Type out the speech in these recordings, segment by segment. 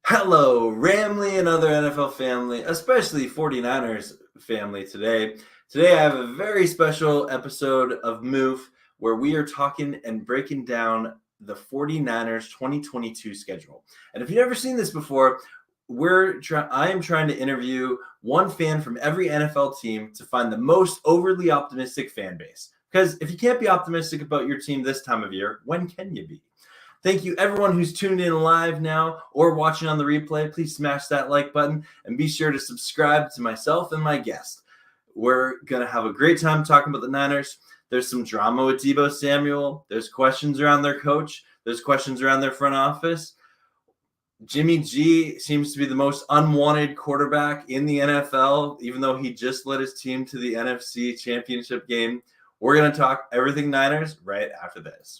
Hello, Ramley and other NFL family, especially 49ers family today. Today I have a very special episode of MOOF where we are talking and breaking down the 49ers 2022 schedule. And if you've never seen this before, I am trying to interview one fan from every NFL team to find the most overly optimistic fan base. Because if you can't be optimistic about your team this time of year, when can you be? Thank you, everyone who's tuned in live now or watching on the replay. Please smash that like button and be sure to subscribe to myself and my guest. We're going to have a great time talking about the Niners. There's some drama with Deebo Samuel. There's questions around their coach. There's questions around their front office. Jimmy G seems to be the most unwanted quarterback in the NFL, even though he just led his team to the NFC Championship game. We're going to talk everything Niners right after this.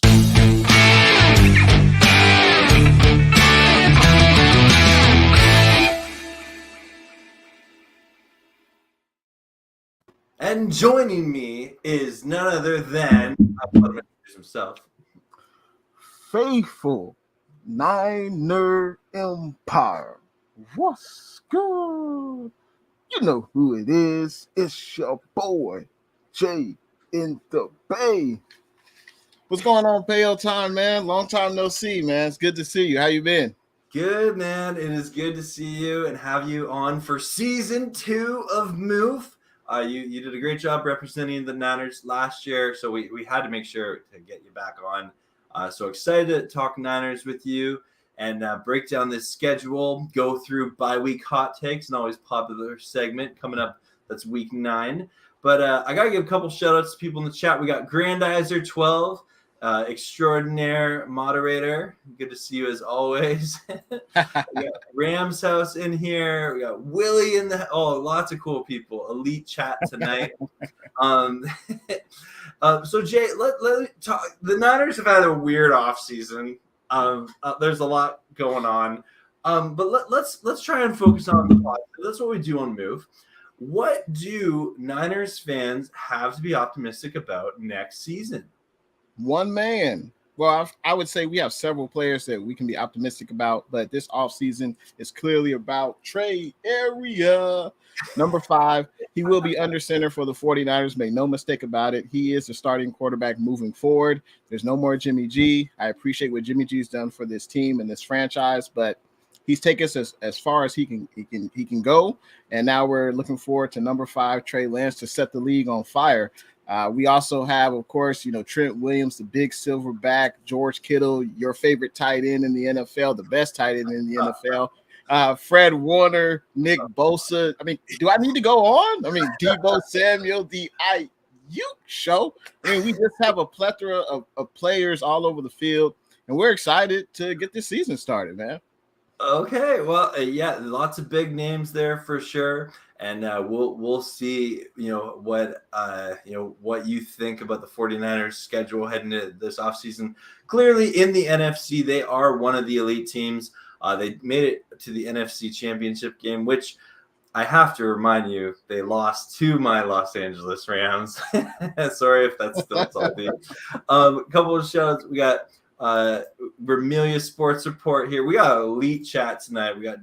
And joining me is none other than himself. Faithful Niner Empire. What's good? You know who it is. It's your boy, Jay in the Bay. What's going on, Payo Time, man? Long time no see, man. It's good to see you. How you been? Good, man. It is good to see you and have you on for season 2 of MOOF. You did a great job representing the Niners last year, so we had to make sure to get you back on. So excited to talk Niners with you and break down this schedule, go through bye-week hot takes, and always popular segment coming up. That's week 9. But I got to give a couple shout-outs to people in the chat. We got Grandizer12, extraordinaire moderator. Good to see you as always. We got Ram's House in here. We got Willie in the lots of cool people. Elite chat tonight. So Jay, let me talk. The Niners have had a weird offseason. There's a lot going on. But let's try and focus on the plot. That's what we do on MOOF. What do Niners fans have to be optimistic about next season? One man. Well, I would say we have several players that we can be optimistic about, but this offseason is clearly about Trey Area. Number 5, he will be under center for the 49ers. Make no mistake about it. He is the starting quarterback moving forward. There's no more Jimmy G. I appreciate what Jimmy G's done for this team and this franchise, but he's taken us as far as he can go. And now we're looking forward to number 5, Trey Lance, to set the league on fire. We also have, of course, Trent Williams, the big silverback, George Kittle, your favorite tight end in the NFL, the best tight end in the NFL. Fred Warner, Nick Bosa. I mean, do I need to go on? I mean, Deebo Samuel, the IU show. I mean, we just have a plethora of players all over the field, and we're excited to get this season started, man. Okay, well, yeah, lots of big names there for sure, and we'll see, what you think about the 49ers schedule heading into this offseason. Clearly, in the NFC, they are one of the elite teams. They made it to the NFC Championship game, which I have to remind you, they lost to my Los Angeles Rams. Sorry if that's still salty. A couple of shows we got. Vermelia Sports Report here. We got elite chat tonight. We got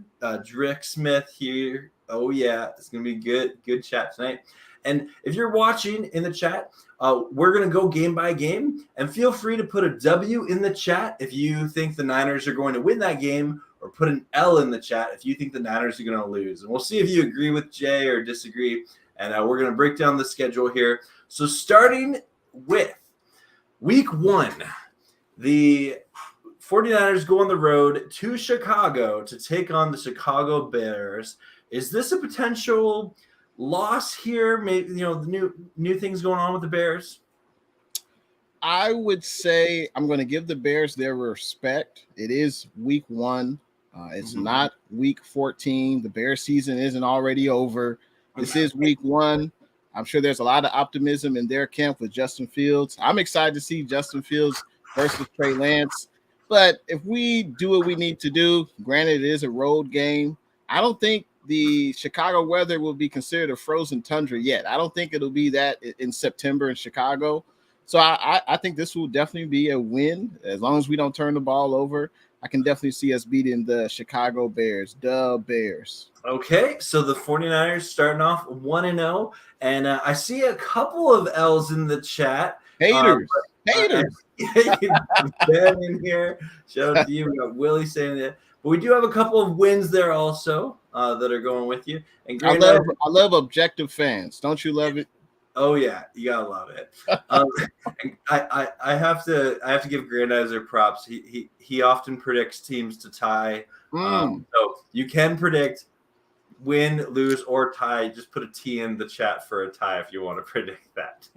Drick Smith here. Oh yeah, it's gonna be good chat tonight. And if you're watching in the chat, we're gonna go game by game, and feel free to put a W in the chat if you think the Niners are going to win that game, or put an L in the chat if you think the Niners are gonna lose. And we'll see if you agree with Jay or disagree. And we're gonna break down the schedule here. So starting with week 1. The 49ers go on the road to Chicago to take on the Chicago Bears. Is this a potential loss here? Maybe, the new things going on with the Bears? I would say I'm going to give the Bears their respect. It is week 1. It's not week 14. The Bears season isn't already over. This is week 1. I'm sure there's a lot of optimism in their camp with Justin Fields. I'm excited to see Justin Fields versus Trey Lance. But if we do what we need to do, granted it is a road game, I don't think the Chicago weather will be considered a frozen tundra yet. I don't think it'll be that in September in Chicago. So I think this will definitely be a win as long as we don't turn the ball over. I can definitely see us beating the Chicago Bears, the Bears. Okay, so the 49ers starting off 1-0, and I see a couple of L's in the chat. Haters. Ben in here. Shout out to you. We got Willie saying that. But we do have a couple of wins there also that are going with you. And I love objective fans. Don't you love it? Oh yeah, you gotta love it. I have to give Grandizer props. He often predicts teams to tie. So you can predict win, lose, or tie. Just put a T in the chat for a tie if you want to predict that.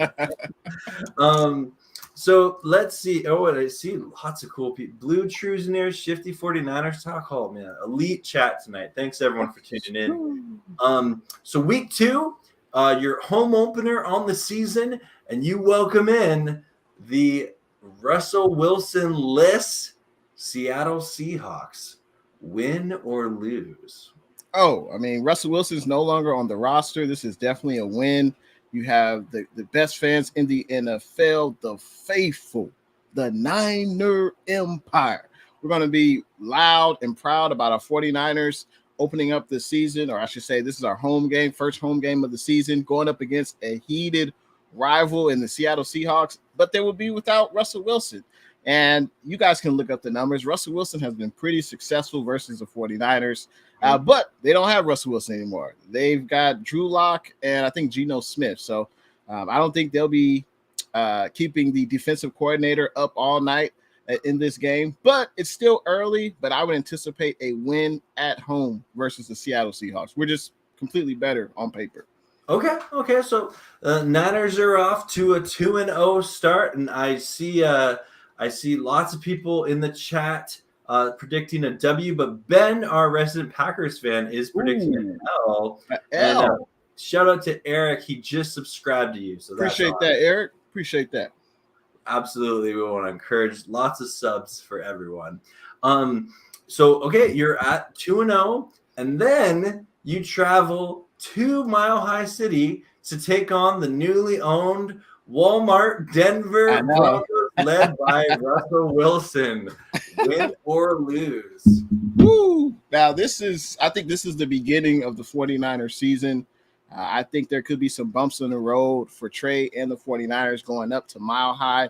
So let's see. Oh, and I see lots of cool people. Blue Trues in there, Shifty 49ers talk hall, man. Elite chat tonight. Thanks everyone for tuning in. So week 2. Your home opener on the season, and you welcome in the Russell Wilson-less Seattle Seahawks. Win or lose? Oh, I mean, Russell Wilson's no longer on the roster. This is definitely a win. You have the best fans in the NFL, the faithful, the Niner Empire. We're going to be loud and proud about our 49ers opening up the season, or I should say this is our home game, first home game of the season, going up against a heated rival in the Seattle Seahawks, but they will be without Russell Wilson. And you guys can look up the numbers. Russell Wilson has been pretty successful versus the 49ers, but they don't have Russell Wilson anymore. They've got Drew Lock and I think Geno Smith. So I don't think they'll be keeping the defensive coordinator up all night in this game, but it's still early. But I would anticipate a win at home versus the Seattle Seahawks. We're just completely better on paper. Okay. So Niners are off to a 2-0 start, and I see lots of people in the chat predicting a W. But Ben, our resident Packers fan, is predicting an L. And shout out to Eric; he just subscribed to you. So appreciate that, Eric. Appreciate that. Absolutely, we want to encourage lots of subs for everyone. So okay, you're at 2-0, and then you travel to Mile High City to take on the newly owned Walmart Denver Broncos, led by Russell Wilson. Win or lose? Woo! Now I think this is the beginning of the 49ers season. I think there could be some bumps in the road for Trey and the 49ers going up to Mile High.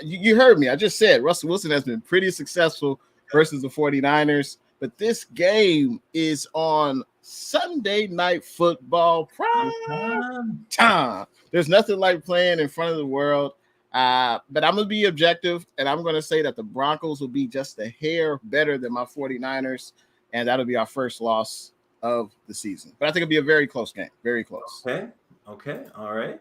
You heard me. I just said Russell Wilson has been pretty successful versus the 49ers, but this game is on Sunday Night Football prime time. There's nothing like playing in front of the world, but I'm going to be objective, and I'm going to say that the Broncos will be just a hair better than my 49ers, and that'll be our first loss of the season. But I think it'll be a very close game. Very close. Okay. All right.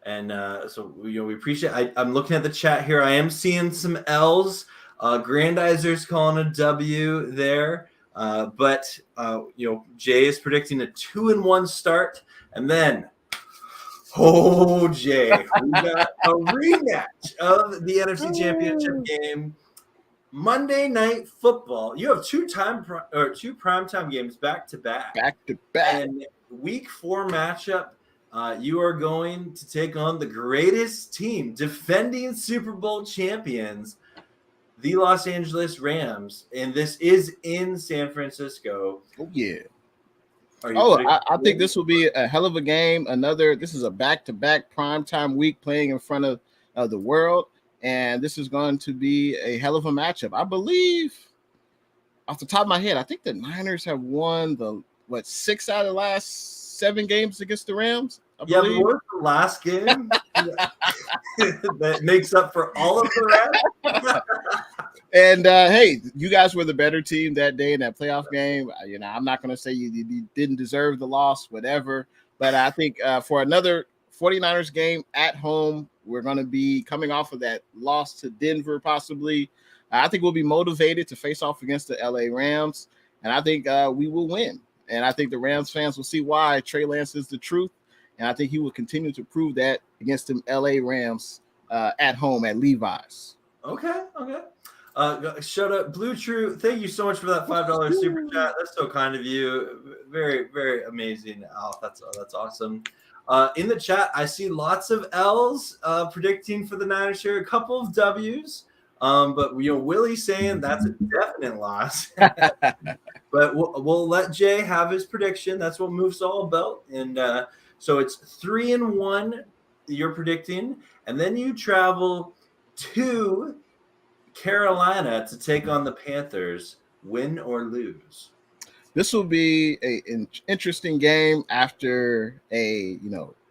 And so we appreciate. I'm looking at the chat here. I am seeing some L's. Grandizer's calling a W there, but Jay is predicting a 2-1 start, and then Jay, we got a rematch of the NFC Championship game. Monday Night Football. You have two primetime games back to back. And week 4 matchup. You are going to take on the greatest team, defending Super Bowl champions, the Los Angeles Rams, and this is in San Francisco. Oh yeah. I think this will be a hell of a game. This is a back-to-back primetime week playing in front of the world. And this is going to be a hell of a matchup. I believe, off the top of my head, I think the Niners have won 6 out of the last 7 games against the Rams. Yeah, but what was the last game that makes up for all of the Rams? And hey, you guys were the better team that day in that playoff game. I'm not going to say you didn't deserve the loss, whatever. But I think for another 49ers game at home, we're going to be coming off of that loss to Denver, possibly. I think we'll be motivated to face off against the LA Rams, and I think we will win. And I think the Rams fans will see why Trey Lance is the truth, and I think he will continue to prove that against the LA Rams at home at Levi's. Okay. Shut up, Blue True. Thank you so much for that $5 super chat. That's so kind of you. Very, very amazing, Alf. That's awesome. In the chat, I see lots of L's predicting for the Niners here, a couple of W's. But Willie's saying that's a definite loss. But we'll let Jay have his prediction. That's what MOOF's all about. And so it's 3-1 you're predicting, and then you travel to Carolina to take on the Panthers, win or lose. This will be an interesting game after a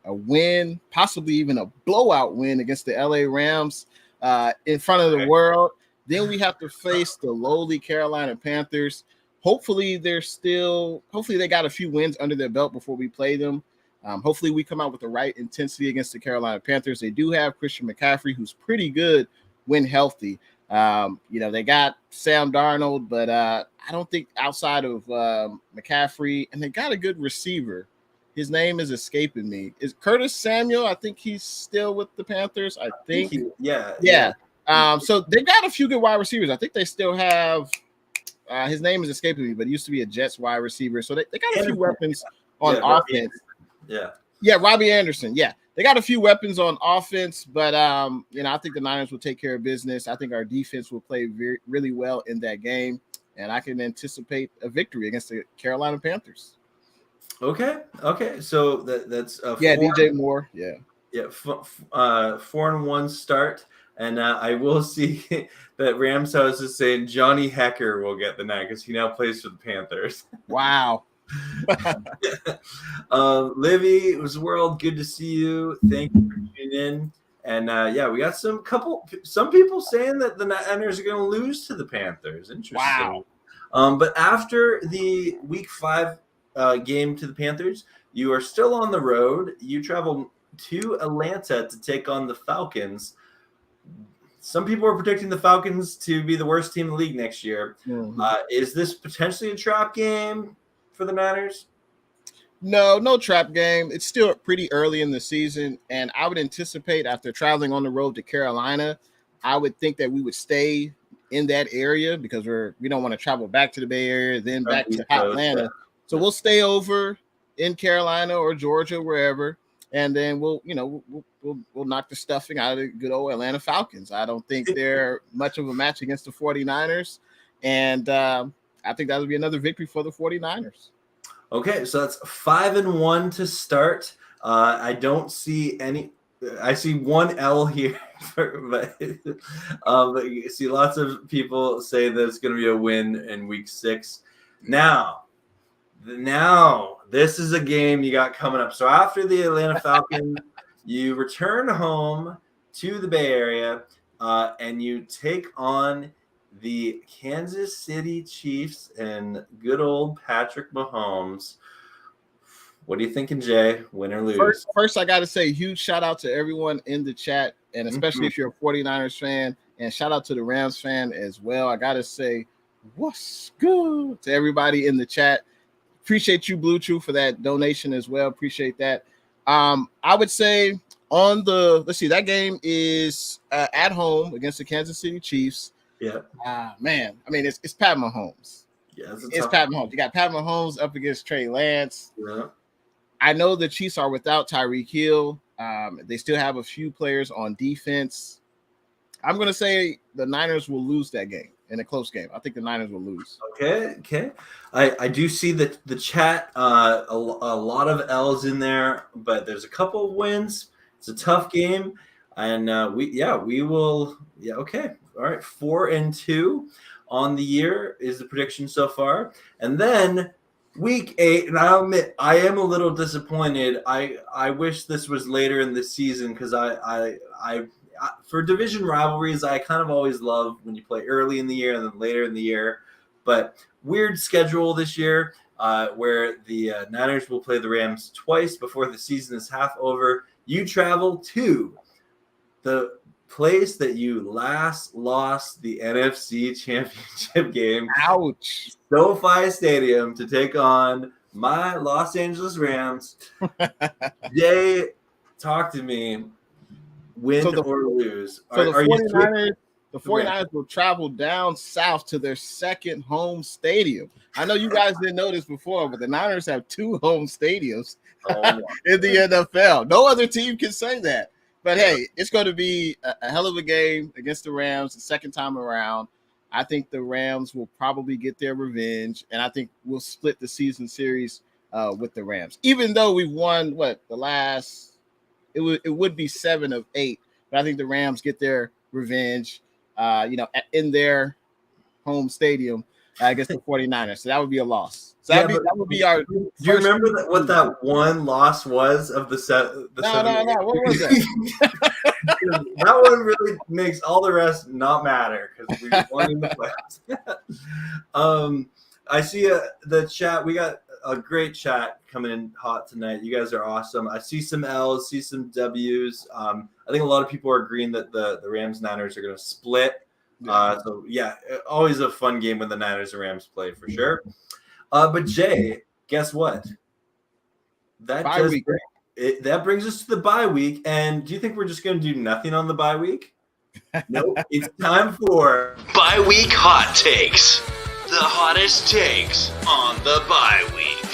win, possibly even a blowout win against the LA Rams in front of the world. Then we have to face the lowly Carolina Panthers. Hopefully they got a few wins under their belt before we play them. Hopefully we come out with the right intensity against the Carolina Panthers. They do have Christian McCaffrey, who's pretty good when healthy. They got Sam Darnold, but I don't think outside of McCaffrey, and they got a good receiver. His name is escaping me. Is Curtis Samuel? I think he's still with the Panthers. I think. Yeah. So they got a few good wide receivers. I think they still have. His name is escaping me, but he used to be a Jets wide receiver. So they got a few weapons on offense. Robbie Anderson. Yeah. They got a few weapons on offense, but I think the Niners will take care of business. I think our defense will play really well in that game, and I can anticipate a victory against the Carolina Panthers. Okay. So that's DJ Moore. 4-1 start, and I will see that Rams House is saying Johnny Hecker will get the night because he now plays for the Panthers. Wow. Livy, it was world. Good to see you. Thank you for tuning in. And we got some people saying that the Niners are going to lose to the Panthers. Interesting. Wow. But after the Week 5 game to the Panthers, you are still on the road. You travel to Atlanta to take on the Falcons. Some people are predicting the Falcons to be the worst team in the league next year. Mm-hmm. Is this potentially a trap game for the Niners? No trap game. It's still pretty early in the season, and I would anticipate after traveling on the road to Carolina, I would think that we would stay in that area because we don't want to travel back to the Bay Area, then back to Atlanta. So we'll stay over in Carolina or Georgia, wherever, and then we'll knock the stuffing out of the good old Atlanta Falcons. I don't think they're much of a match against the 49ers, and I think that'll be another victory for the 49ers. Okay, so that's 5-1 to start. I don't see any. I see one L here, but you see lots of people say that it's going to be a win in Week 6. Now, this is a game you got coming up. So after the Atlanta Falcons, you return home to the Bay Area, and you take on the Kansas City Chiefs and good old Patrick Mahomes. What are you thinking, Jay? Win or lose? First, I got to say huge shout out to everyone in the chat, and especially if you're a 49ers fan, and shout out to the Rams fan as well. I got to say what's good to everybody in the chat. Appreciate you, Blue Chew, for that donation as well. Appreciate that. I would say that game is at home against the Kansas City Chiefs. Yeah. Man. I mean, it's Pat Mahomes. Yeah, it's Pat Mahomes. You got Pat Mahomes up against Trey Lance. Yeah. I know the Chiefs are without Tyreek Hill. They still have a few players on defense. I'm going to say the Niners will lose that game in a close game. I think the Niners will lose. Okay. I do see that the chat, a lot of L's in there, but there's a couple of wins. It's a tough game. And we will. Yeah. Okay. All right. 4-2 on the year is the prediction so far. And then Week 8, and I'll admit I am a little disappointed. I wish this was later in the season because I for division rivalries, I kind of always love when you play early in the year and then later in the year. But weird schedule this year where the Niners will play the Rams twice before the season is half over. You travel to the place that you last lost the NFC Championship game. Ouch. SoFi Stadium to take on my Los Angeles Rams. Jay, talk to me. Win or lose. So the 49ers will travel down south to their second home stadium. I know you guys didn't know this before, but the Niners have 2 home stadiums in the NFL. No other team can say that. But hey, it's going to be a hell of a game against the Rams the second time around. I think the Rams will probably get their revenge, and I think we'll split the season series with the Rams. Even though we've won the last, it would be 7 of 8, but I think the Rams get their revenge, in their home stadium against the 49ers. So that would be a loss. So that would be our. Do you remember what that one loss was of the set? No. What was that? That one really makes all the rest not matter because we won in the playoffs. I see the chat. We got a great chat coming in hot tonight. You guys are awesome. I see some L's, see some W's. I think a lot of people are agreeing that the Rams Niners are going to split. So yeah, always a fun game when the Niners and Rams play for sure. But Jay, guess what? That brings us to the bye week. And do you think we're just going to do nothing on the bye week? Nope. It's time for bye week hot takes. The hottest takes on the bye week.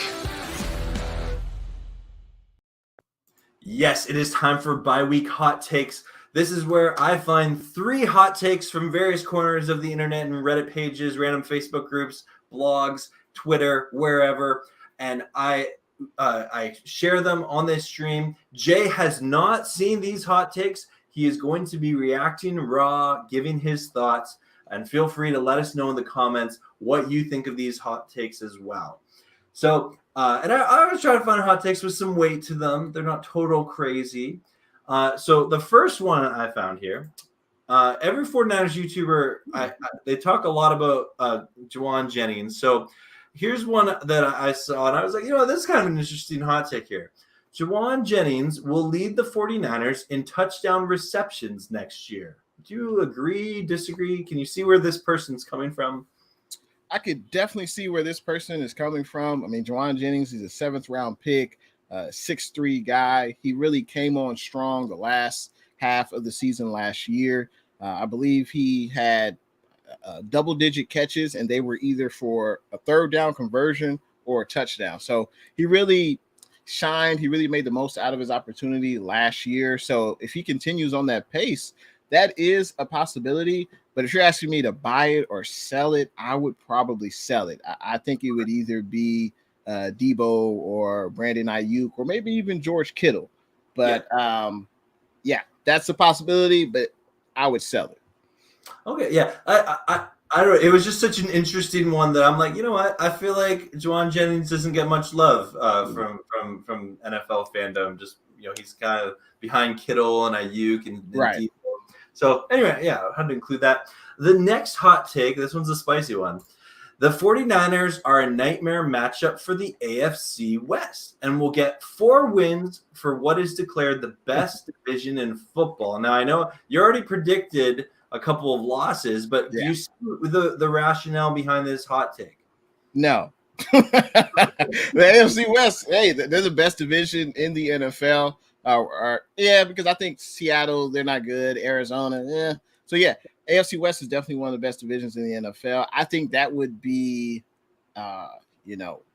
Yes, it is time for bye week hot takes. This is where I find 3 hot takes from various corners of the internet and Reddit pages, random Facebook groups, blogs, Twitter, wherever, and I share them on this stream. Jay has not seen these hot takes. He is going to be reacting raw, giving his thoughts, and feel free to let us know in the comments what you think of these hot takes as well. So, and I was trying to find hot takes with some weight to them. They're not total crazy. So the first one I found here, every 49ers YouTuber, they talk a lot about Juwan Jennings. So here's one that I saw, and I was like, this is kind of an interesting hot take here. Juwan Jennings will lead the 49ers in touchdown receptions next year. Do you agree, disagree? Can you see where this person's coming from? I could definitely see where this person is coming from. I mean, Juwan Jennings is a 7th round pick. 6'3" guy. He really came on strong the last half of the season last year. I believe he had double-digit catches, and they were either for a 3rd down conversion or a touchdown. So he really shined. He really made the most out of his opportunity last year. So if he continues on that pace, that is a possibility. But if you're asking me to buy it or sell it, I would probably sell it. I think it would either be Debo or Brandon Ayuk or maybe even George Kittle. But yeah, that's a possibility, but I would sell it. Okay, yeah. I don't know. It was just such an interesting one that I'm like, you know what? I feel like Juwan Jennings doesn't get much love from NFL Fandom. Just, he's kind of behind Kittle and Ayuk and right. Debo. So anyway, yeah, I had to include that. The next hot take, this one's a spicy one. The 49ers are a nightmare matchup for the AFC West and will get 4 wins for what is declared the best division in football. Now, I know you already predicted a couple of losses, but do you see the rationale behind this hot take? No. The AFC West, hey, they're the best division in the NFL. Because I think Seattle, they're not good. Arizona, So, AFC West is definitely one of the best divisions in the NFL. I think that would be, that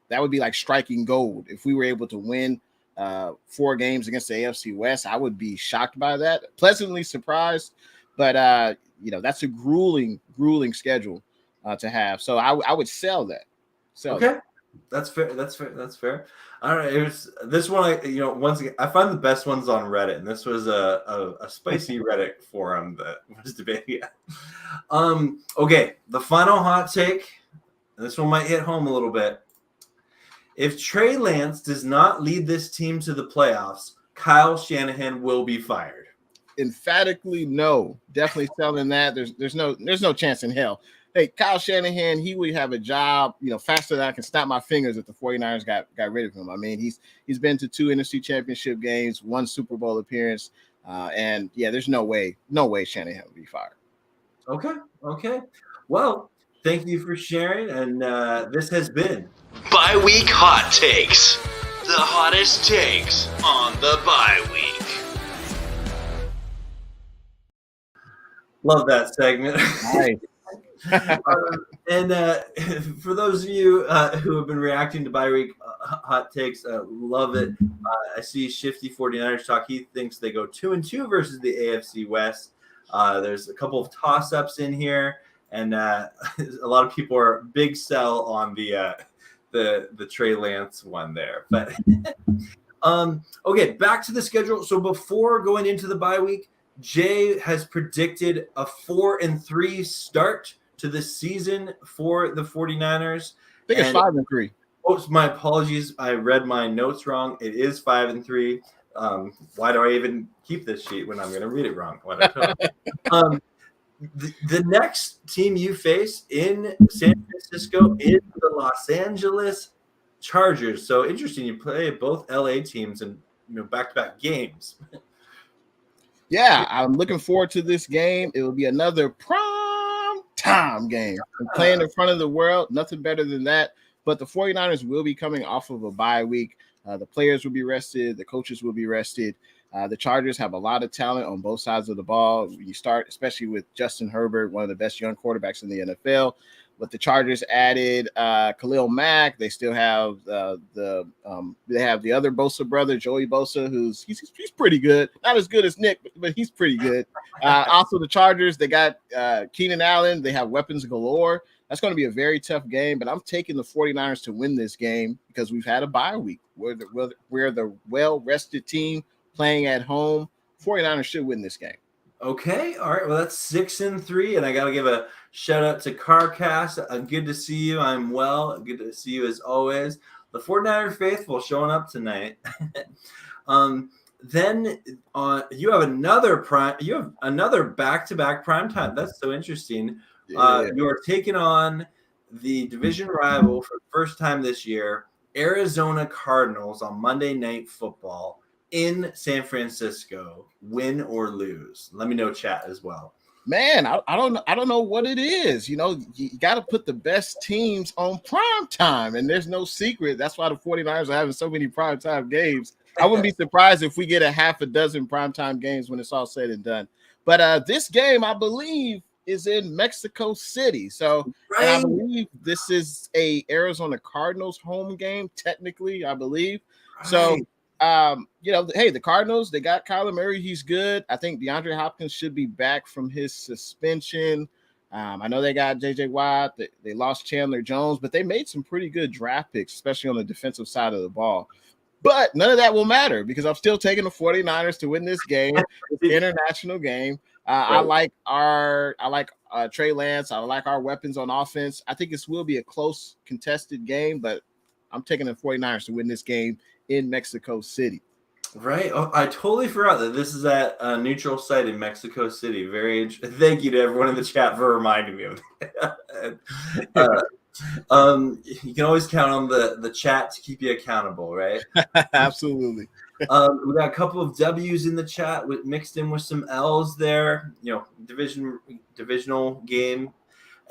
would be like striking gold. If we were able to win 4 games against the AFC West, I would be shocked by that. Pleasantly surprised, but, that's a grueling schedule to have. So I would sell that. That's fair. All right, it was this one. Once again, I find the best ones on Reddit, and this was a spicy Reddit forum that was debating. Okay, the final hot take. This one might hit home a little bit. If Trey Lance does not lead this team to the playoffs, Kyle Shanahan will be fired. Emphatically, no. Definitely selling that. There's no chance in hell. Hey, Kyle Shanahan, he would have a job, faster than I can snap my fingers if the 49ers got rid of him. I mean, he's been to 2 NFC championship games, 1 Super Bowl appearance, and there's no way Shanahan would be fired. Okay. Well, thank you for sharing, and this has been Bye Week Hot Takes, the hottest takes on the bye week. Love that segment. Nice. And for those of you who have been reacting to bye week hot takes. Love it. I see Shifty 49ers talk. He thinks they go 2-2 versus the AFC West. There's a couple of toss-ups in here, and a lot of people are big sell on the Trey Lance one there. But okay, back to the schedule. So before going into the bye week, Jay has predicted a 4-3 start to the season for the 49ers. I think it's 5-3. Oh, my apologies. I read my notes wrong. It is 5-3. Why do I even keep this sheet when I'm going to read it wrong? The next team you face in San Francisco is the Los Angeles Chargers. So interesting. You play both LA teams in back-to-back games. Yeah, I'm looking forward to this game. It will be another prime time game. I'm playing in front of the world. Nothing better than that. But the 49ers will be coming off of a bye week. The players will be rested. The coaches will be rested. The Chargers have a lot of talent on both sides of the ball. You start, especially with Justin Herbert, one of the best young quarterbacks in the NFL. But the Chargers added Khalil Mack. They still have they have the other Bosa brother, Joey Bosa, he's pretty good. Not as good as Nick, but he's pretty good. Also, the Chargers, they got Keenan Allen. They have weapons galore. That's going to be a very tough game, but I'm taking the 49ers to win this game because we've had a bye week. We're the well-rested team playing at home. 49ers should win this game. Okay, all right. Well, that's 6-3, and I got to give a shout out to CarCast. Good to see you. I'm well. Good to see you as always. The 49er faithful showing up tonight. Then you have another back-to-back prime time. That's so interesting. Yeah. You are taking on the division rival for the first time this year, Arizona Cardinals, on Monday Night Football in San Francisco. Win or lose? Let me know, chat, as well. Man, I don't know what it is. You got to put the best teams on prime time, and there's no secret. That's why the 49ers are having so many prime time games. I wouldn't be surprised if we get a half a dozen prime time games when it's all said and done. But this game, I believe, is in Mexico City. So Right. and I believe this is a Arizona Cardinals home game, technically, I believe. Right. So hey, the Cardinals, they got Kyler Murray. He's good. I think DeAndre Hopkins should be back from his suspension. I know they got J.J. Watt. They lost Chandler Jones, but they made some pretty good draft picks, especially on the defensive side of the ball. But none of that will matter because I'm still taking the 49ers to win this game. It's an international game. Right. I like Trey Lance. I like our weapons on offense. I think this will be a close, contested game, but I'm taking the 49ers to win this game in Mexico City. Right. Oh, I totally forgot that this is at a neutral site in Mexico City. Thank you to everyone in the chat for reminding me of that. You can always count on the chat to keep you accountable, right? Absolutely. We got a couple of W's in the chat mixed in with some L's there. Divisional game,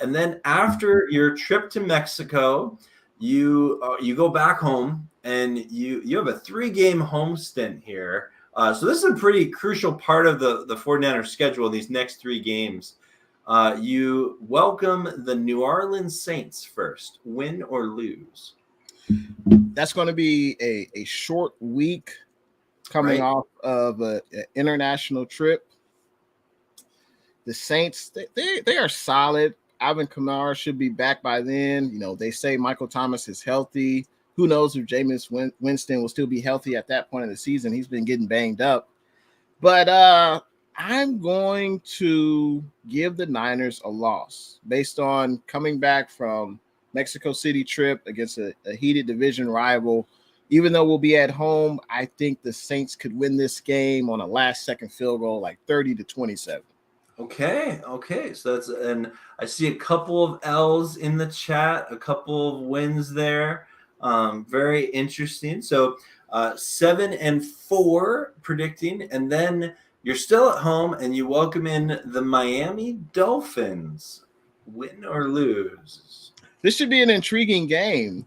and then after your trip to Mexico, you go back home and you have a 3-game home stint here. So this is a pretty crucial part of the 49ers schedule. These next 3 games. You welcome the New Orleans Saints first. Win or lose? That's going to be a short week coming off of an international trip. The Saints, they are solid. Alvin Kamara should be back by then. They say Michael Thomas is healthy. Who knows if Jameis Winston will still be healthy at that point of the season? He's been getting banged up. But I'm going to give the Niners a loss based on coming back from Mexico City trip against a heated division rival. Even though we'll be at home, I think the Saints could win this game on a last-second field goal, like 30-27. Okay. So and I see a couple of L's in the chat, a couple of wins there. Very interesting. So 7-4 predicting, and then you're still at home and you welcome in the Miami Dolphins. Win or lose? This should be an intriguing game.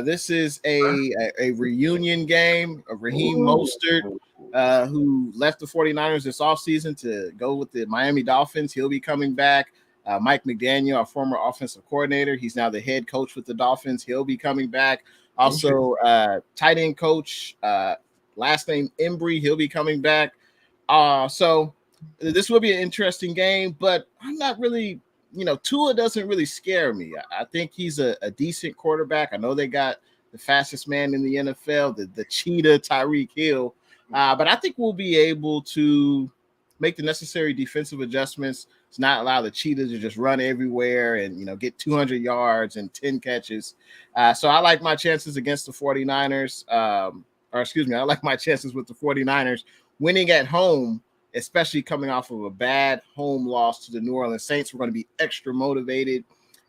This is a reunion game of Raheem Mostert, who left the 49ers this offseason to go with the Miami Dolphins. He'll be coming back. Mike McDaniel, our former offensive coordinator, he's now the head coach with the Dolphins. He'll be coming back. Also, tight end coach, last name Embry, he'll be coming back. So this will be an interesting game, but I'm not really, Tua doesn't really scare me. I think he's a decent quarterback. I know they got the fastest man in the NFL, the cheetah Tyreek Hill, but I think we'll be able to make the necessary defensive adjustments to not allow the cheetah to just run everywhere and, get 200 yards and 10 catches. So I like my chances against the 49ers, I like my chances with the 49ers winning at home, especially coming off of a bad home loss to the New Orleans Saints. We're going to be extra motivated,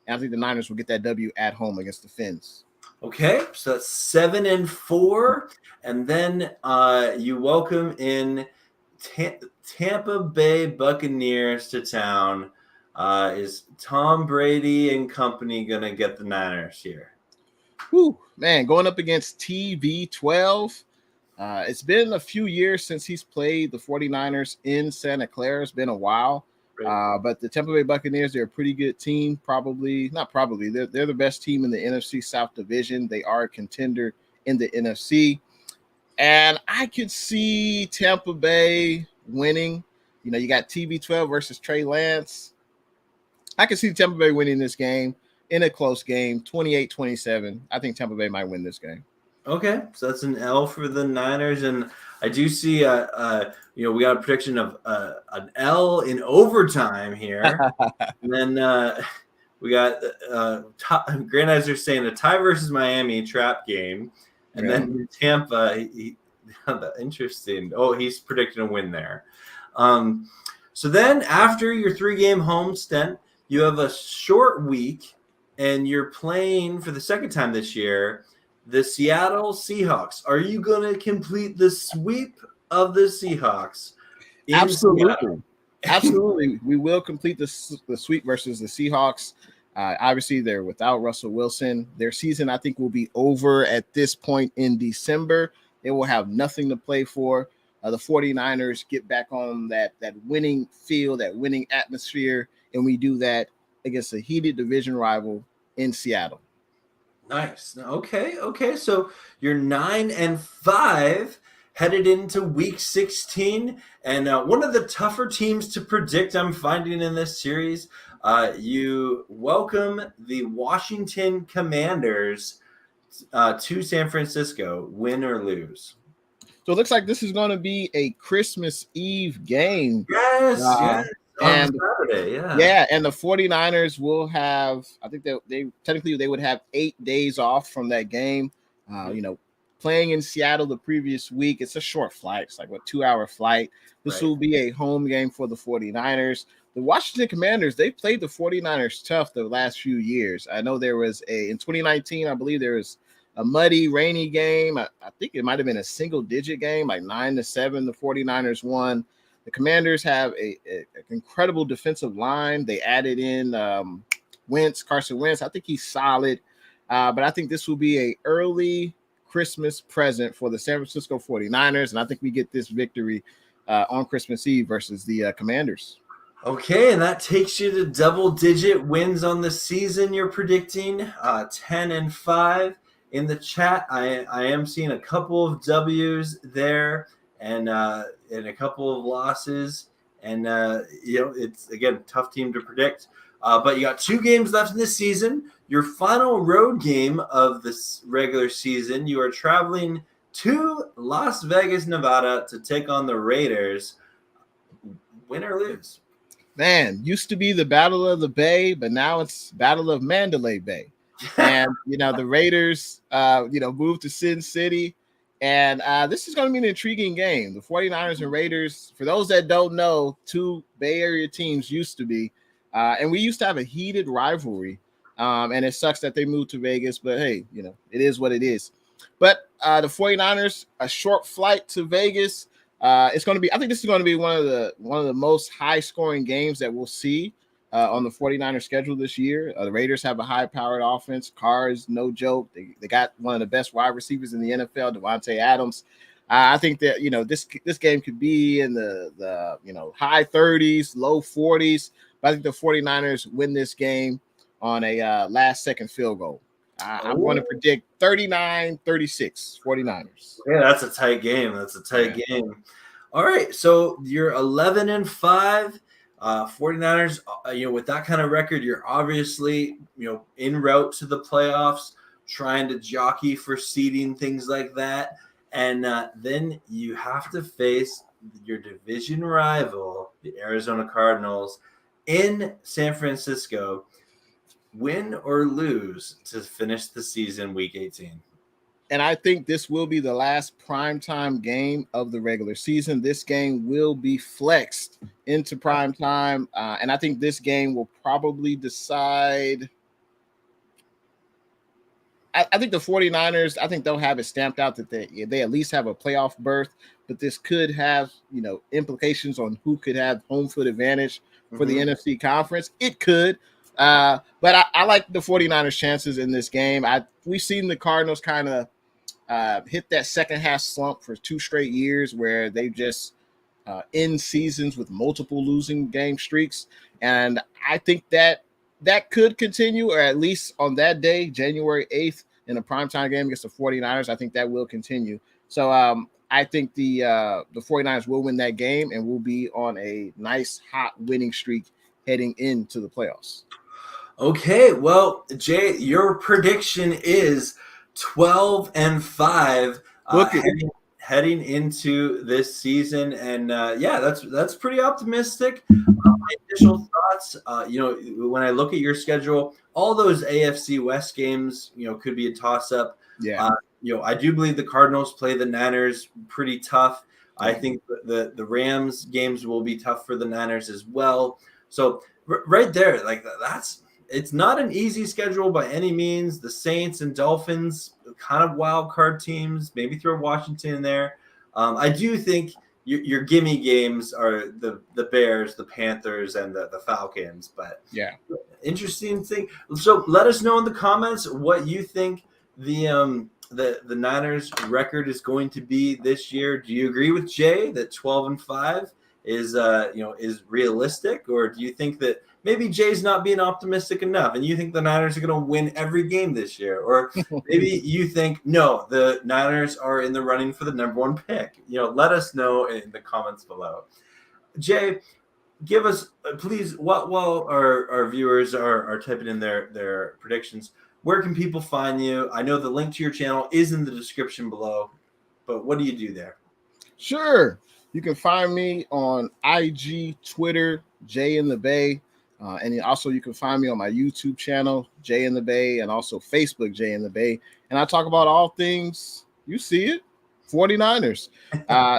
and I think the Niners will get that W at home against the Fins. Okay, so that's 7-4, and then you welcome in Tampa Bay Buccaneers to town. Is Tom Brady and company going to get the Niners here? Whew, man, going up against TB12. It's been a few years since he's played the 49ers in Santa Clara. It's been a while. Right. But the Tampa Bay Buccaneers, they're a pretty good team. They're the best team in the NFC South Division. They are a contender in the NFC. And I could see Tampa Bay winning. You got TB12 versus Trey Lance. I could see Tampa Bay winning this game in a close game, 28-27. I think Tampa Bay might win this game. Okay, so that's an L for the Niners, and I do see, we got a prediction of an L in overtime here, and then we got Grant Eiser saying a tie versus Miami trap game, and then Tampa. Interesting. Oh, he's predicting a win there. So then after your 3-game home stint, you have a short week, and you're playing for the second time this year. The Seattle Seahawks. Are you going to complete the sweep of the Seahawks? Absolutely. Absolutely. We will complete the sweep versus the Seahawks. Obviously, they're without Russell Wilson. Their season, I think, will be over at this point in December. They will have nothing to play for. The 49ers get back on that winning field, that winning atmosphere, and we do that against a heated division rival in Seattle. Nice. Okay. So you're 9-5 headed into week 16. And one of the tougher teams to predict I'm finding in this series, you welcome the Washington Commanders to San Francisco, win or lose. So it looks like this is going to be a Christmas Eve game. Yes. And Saturday, and the 49ers will have, I think they technically would have 8 days off from that game. Playing in Seattle the previous week, it's a short flight. It's like 2-hour flight. This will be a home game for the 49ers. The Washington Commanders, they played the 49ers tough the last few years. I know there was in 2019, I believe there was a muddy, rainy game. I think it might have been a single-digit game, like 9-7. The 49ers won. The Commanders have an incredible defensive line. They added in Carson Wentz. I think he's solid. But I think this will be an early Christmas present for the San Francisco 49ers. And I think we get this victory on Christmas Eve versus the Commanders. Okay, and that takes you to double-digit wins on the season you're predicting, 10-5. In the chat, I am seeing a couple of W's there. And a couple of losses, and it's again tough team to predict. But you got 2 games left in the season. Your final road game of this regular season, you are traveling to Las Vegas, Nevada, to take on the Raiders. Win or lose? Man, used to be the Battle of the Bay, but now it's Battle of Mandalay Bay. And the Raiders, moved to Sin City. And this is going to be an intriguing game. The 49ers and Raiders, for those that don't know, 2 Bay Area teams used to be. And we used to have a heated rivalry. And it sucks that they moved to Vegas. But, hey, it is what it is. But the 49ers, a short flight to Vegas. It's going to be – I think this is going to be one of the most high-scoring games that we'll see on the 49ers schedule this year. The Raiders have a high-powered offense. Carr is no joke. They got one of the best wide receivers in the NFL, Devontae Adams. I think that, this game could be in the high 30s, low 40s. But I think the 49ers win this game on a last-second field goal. I'm going to predict 39-36, 49ers. Yeah, that's a tight game. Game. All right, so you're 11-5. 49ers, with that kind of record, you're obviously, en route to the playoffs, trying to jockey for seeding, things like that. And then you have to face your division rival, the Arizona Cardinals, in San Francisco. Win or lose to finish the season week 18. And I think this will be the last primetime game of the regular season. This game will be flexed into primetime. And I think this game will probably decide. I think the 49ers, I think they'll have it stamped out that they at least have a playoff berth. But this could have, implications on who could have home field advantage for the NFC conference. It could. But I like the 49ers chances in this game. We've seen the Cardinals kind of hit that second half slump for 2 straight years where they just end seasons with multiple losing game streaks. And I think that could continue, or at least on that day, January 8th, in a primetime game against the 49ers, I think that will continue. So I think the 49ers will win that game and will be on a nice hot winning streak heading into the playoffs. Okay, well, Jay, your prediction is 12-5 heading into this season, and that's pretty optimistic. My initial thoughts, when I look at your schedule, all those AFC West games, could be a toss-up. Yeah. I do believe the Cardinals play the Niners pretty tough. I think the Rams games will be tough for the Niners as well. So right there, it's not an easy schedule by any means. The Saints and Dolphins, kind of wild card teams. Maybe throw Washington in there. I do think your gimme games are the Bears, the Panthers, and the Falcons. But yeah, interesting thing. So let us know in the comments what you think the Niners record is going to be this year. Do you agree with Jay that 12-5 is realistic, or do you think that maybe Jay's not being optimistic enough and you think the Niners are going to win every game this year? Or maybe you think, no, the Niners are in the running for the number 1 pick. Let us know in the comments below. Jay, give us, please, while our viewers are typing in their predictions, where can people find you? I know the link to your channel is in the description below, but what do you do there? Sure. You can find me on IG, Twitter, Jay in the Bay. And also you can find me on my YouTube channel, Jay in the Bay, and also Facebook, Jay in the Bay. And I talk about all things, you see it, 49ers,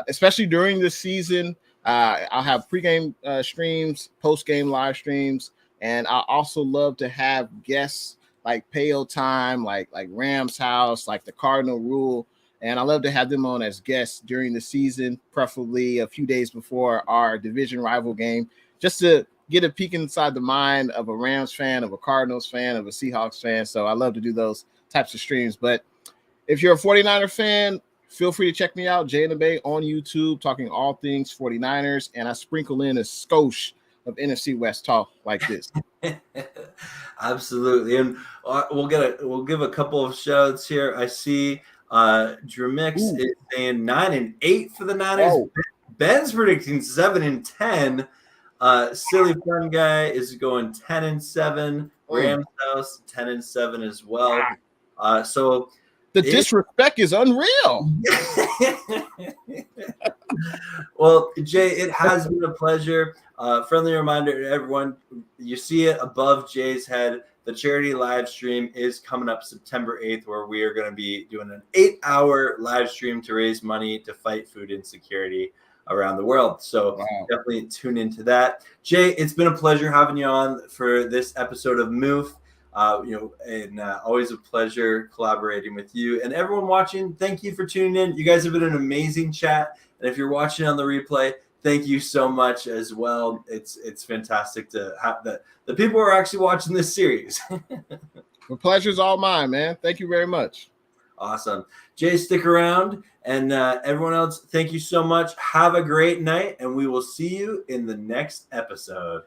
especially during the season. I'll have pregame streams, postgame live streams, and I also love to have guests like Payo Time, like Rams House, like the Cardinal Rule. And I love to have them on as guests during the season, preferably a few days before our division rival game, just to get a peek inside the mind of a Rams fan, of a Cardinals fan, of a Seahawks fan. So I love to do those types of streams. But if you're a 49er fan, feel free to check me out, Jay in the Bay, on YouTube, talking all things 49ers. And I sprinkle in a skosh of NFC West talk like this. Absolutely. And we'll give a couple of shout-outs here. I see Dramix is saying 9-8 for the Niners. Oh. Ben's predicting 7-10. Silly Fun Guy is going 10-7. Rams House 10-7 as well. So the disrespect is unreal. Well, Jay, it has been a pleasure. Friendly reminder to everyone, you see it above Jay's head. The charity live stream is coming up September 8th, where we are going to be doing an 8-hour live stream to raise money to fight food insecurity around the world. So definitely tune into that. Jay, it's been a pleasure having you on for this episode of MOOF. And always a pleasure collaborating with you. And everyone watching, thank you for tuning in. You guys have been an amazing chat. And if you're watching on the replay, thank you so much as well. It's fantastic to have the people who are actually watching this series. The pleasure's all mine, man. Thank you very much. Awesome. Jay, stick around. And everyone else, thank you so much. Have a great night, and we will see you in the next episode.